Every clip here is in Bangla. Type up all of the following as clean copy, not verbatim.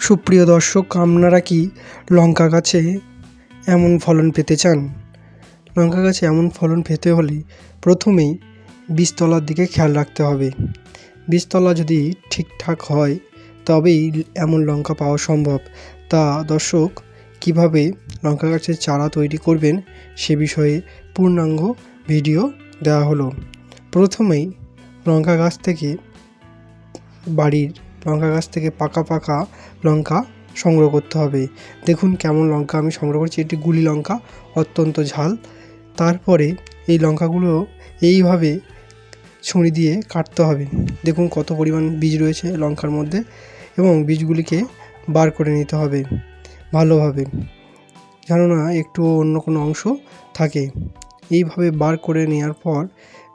সুপ্রিয় দর্শক, আপনারা কি লঙ্কা গাছে এমন ফলন পেতে চান? লঙ্কা গাছে এমন ফলন পেতে হলে প্রথমেই বীজতলার দিকে খেয়াল রাখতে হবে। বীজতলা যদি ঠিকঠাক হয় তবেই এমন লঙ্কা পাওয়া সম্ভব। তা দর্শক, কিভাবে লঙ্কা গাছের চারা তৈরি করবেন সে বিষয়ে পূর্ণাঙ্গ ভিডিও দেওয়া হলো। প্রথমেই লঙ্কা গাছ থেকে পাকা পাকা লঙ্কা সংগ্রহ করতে হবে। দেখুন কেমন লঙ্কা আমি সংগ্রহ করছি, এটি গুলি লঙ্কা, অত্যন্ত ঝাল। তারপরে এই লঙ্কাগুলো এইভাবে ছুরি দিয়ে কাটতে হবে। দেখুন কত পরিমাণ বীজ রয়েছে লঙ্কার মধ্যে, এবং বীজগুলিকে বার করে নিতে হবে ভালোভাবে, যেন না একটু অন্য কোনো অংশ থাকে। এইভাবে বার করে নেওয়ার পর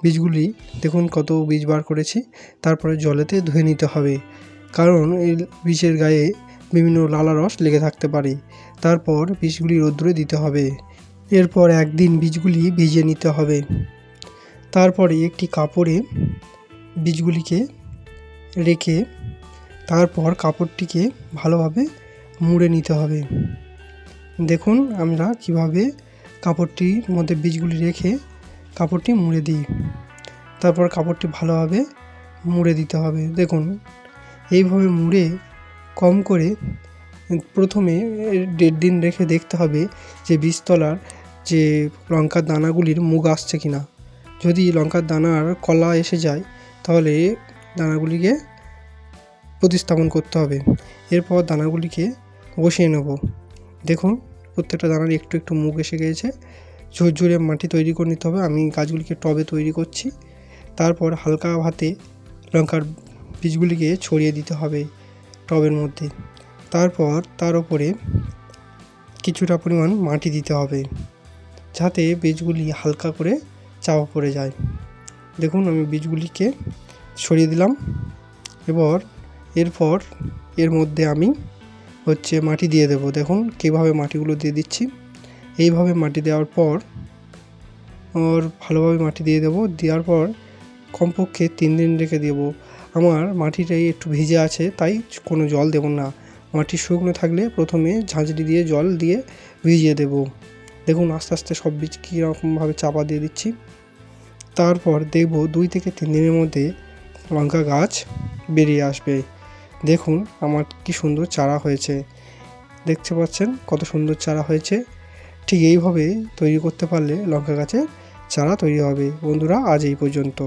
বীজগুলি, দেখুন কত বীজ বার করেছি, তারপরে জলেতে ধুয়ে নিতে হবে, কারণ এই বীজের গায়ে বিভিন্ন লালা রস লেগে থাকতে পারে। তারপর বীজগুলি রোদ্দুরে দিতে হবে। এরপর একদিন বীজগুলি ভিজিয়ে নিতে হবে। তারপরে একটি কাপড়ে বীজগুলিকে রেখে তারপর কাপড়টিকে ভালোভাবে মুড়ে নিতে হবে। দেখুন আমরা কিভাবে কাপড়টির মধ্যে বীজগুলি রেখে কাপড়টি মুড়ে দিই। তারপর কাপড়টি ভালোভাবে মুড়ে দিতে হবে। দেখুন এইভাবে মুড়ে কম করে প্রথমে 1.5 দিন রেখে দেখতে হবে যে বীজতলার যে লঙ্কার দানাগুলির মুখ আসছে কিনা। যদি লঙ্কার দানার কলা এসে যায় তাহলে দানাগুলিকে প্রতিস্থাপন করতে হবে। এরপর দানাগুলিকে বসিয়ে নেব। দেখুন প্রত্যেকটা দানার একটু একটু মুখ এসে গিয়েছে। ঝুরঝুরে মাটি তৈরি করে নিতে হবে। আমি গাছগুলিকে টবে তৈরি করছি। তারপর হালকা হাতে লঙ্কার বীজগুলিকে ছড়িয়ে দিতে হবে টবের মধ্যে। তারপর তার উপরে কিছুটা পরিমাণ মাটি দিতে হবে, যাতে বীজগুলি হালকা করে চাপা পড়ে যায়। দেখুন আমি বীজগুলিকে ছড়িয়ে দিলাম। এরপর এর মধ্যে আমি মাটি দিয়ে দেব। দেখুন কীভাবে মাটিগুলো দিয়ে দিচ্ছি। এইভাবে মাটি দেওয়ার পর ভালোভাবে মাটি দিয়ে দেবো। দেওয়ার পর কমপক্ষে 3 দিন রেখে দেবো। আমার মাটিটাই একটু ভিজে আছে, তাই কোনো জল দেব না। মাটি শুকনো থাকলে প্রথমে ঝাঁঝরি দিয়ে জল দিয়ে ভিজিয়ে দেব। দেখুন আস্তে আস্তে সব বীজ কীরকমভাবে চাপা দিয়ে দিচ্ছি। তারপর দেখব 2 থেকে 3 দিনের মধ্যে লঙ্কা গাছ বেরিয়ে আসবে। দেখুন আমার কি সুন্দর চারা হয়েছে, দেখতে পাচ্ছেন কত সুন্দর চারা হয়েছে। ঠিক এইভাবে তৈরি করতে পারলে লঙ্কা গাছের চারা তৈরি হবে। বন্ধুরা, আজ এই পর্যন্ত।